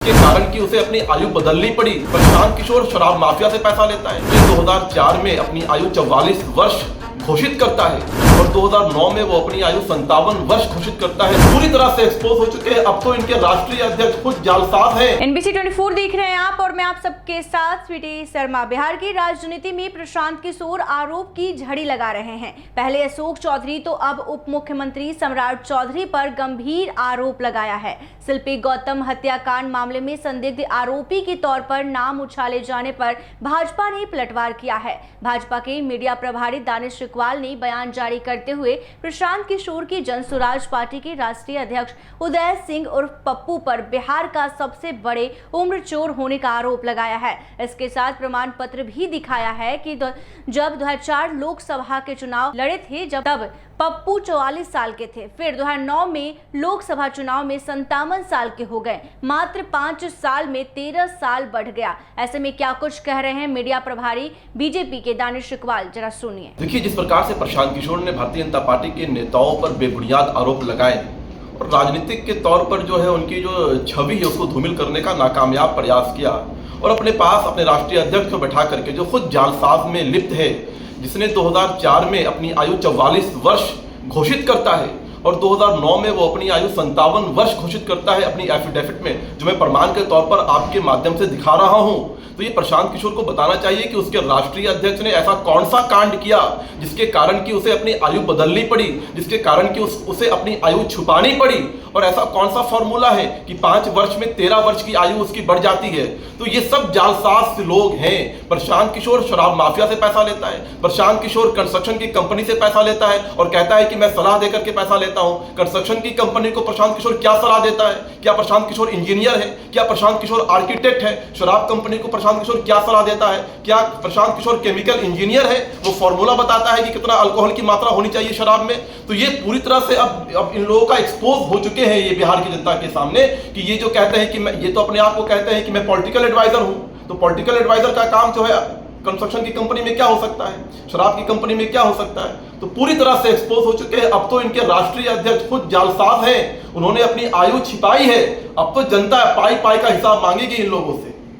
के कारण कि उसे अपनी आयु बदलनी पड़ी। प्रशांत किशोर शराब माफिया से पैसा लेता है। 2004 में अपनी आयु 44 वर्ष घोषित करता है और 2009 में वो अपनी आयु 57 वर्ष घोषित करता है। पूरी तरह से एक्सपोज हो चुके हैं। अब तो इनके राष्ट्रीय अध्यक्ष खुद जालसाज हैं। NBC 24 देख रहे हैं आप और मैं आप सबके साथ स्वीटी शर्मा। बिहार की राजनीति में प्रशांत किशोर आरोप की झड़ी लगा रहे हैं। पहले अशोक चौधरी तो अब उप मुख्यमंत्री सम्राट चौधरी पर गंभीर आरोप लगाया है। शिल्पी गौतम हत्याकांड मामले में संदिग्ध आरोपी के तौर पर नाम उछाले जाने पर भाजपा ने पलटवार किया है। भाजपा के मीडिया प्रभारी दानिश शिकवाल ने बयान जारी करते हुए प्रशांत किशोर की जन स्वराज पार्टी के राष्ट्रीय अध्यक्ष उदय सिंह उर्फ पप्पू पर बिहार का सबसे बड़े उम्र चोर होने का आरोप लगाया है। इसके साथ प्रमाण पत्र भी दिखाया है कि जब 2004 लोकसभा के चुनाव लड़े थे तब पप्पू 44 साल के थे। फिर 2009 में लोकसभा चुनाव में 57 साल के हो गए। मात्र 5 साल में 13 साल बढ़ गया। ऐसे में क्या कुछ कह रहे हैं मीडिया प्रभारी बीजेपी के दानिश शिकवाल, जरा सुनिए। देखिए, जिस प्रकार से प्रशांत किशोर ने भारतीय जनता पार्टी के नेताओं पर बेबुनियाद आरोप लगाए और राजनीतिक के तौर पर जो है उनकी जो छवि है उसको धूमिल करने का नाकामयाब प्रयास किया और अपने पास अपने राष्ट्रीय अध्यक्ष को बैठा करके जो खुद जालसाज में लिप्त है, जिसने 2004 में अपनी आयु 44 वर्ष घोषित करता है और 2009 में वो अपनी आयु 57 वर्ष घोषित करता है अपनी एफिडेविट में, जो मैं प्रमाण के तौर पर आपके माध्यम से दिखा रहा हूं। तो ये प्रशांत किशोर को बताना चाहिए कि उसके राष्ट्रीय अध्यक्ष ने ऐसा कौन सा कांड किया जिसके कारण कि उसे अपनी आयु बदलनी पड़ी, जिसके कारण कि उसे अपनी आयु छुपानी पड़ी, और ऐसा कौन सा फॉर्मूला है कि 5 वर्ष में 13 वर्ष की आयु उसकी बढ़ जाती है। तो ये सब जालसाज लोग हैं। प्रशांत किशोर शराब माफिया से पैसा लेता है। प्रशांत किशोर कंस्ट्रक्शन की कंपनी से पैसा लेता है और कहता है कि मैं सलाह देकर के पैसा लेता हूं। कंस्ट्रक्शन की कंपनी को प्रशांत किशोर क्या सलाह देता है? क्या प्रशांत किशोर इंजीनियर है? क्या प्रशांत किशोर आर्किटेक्ट है? शराब कंपनी को प्रशांत किशोर क्या सलाह देता है? क्या प्रशांत किशोर केमिकल इंजीनियर है? वो फॉर्मूला बताता है कि कितना अल्कोहल की मात्रा होनी चाहिए शराब में। तो ये पूरी तरह से अब इन लोगों का एक्सपोज हो चुके हैं ये बिहार की जनता के सामने कि ये जो कहते हैं कि मैं, ये तो अपने आप को कहते हैं कि मैं पॉलिटिकल एडवाइजर हूं। तो पॉलिटिकल एडवाइजर का काम जो है कंस्ट्रक्शन की कंपनी में क्या हो सकता है, शराब की कंपनी में क्या हो सकता है? तो पूरी तरह से एक्सपोज हो चुके हैं। अब तो इनके राष्ट्रीय अध्यक्ष खुद जालसाज हैं। उन्होंने अपनी आयु छिपाई है। अब तो जनता पाई पाई का हिसाब मांगेगी इन लोगों से।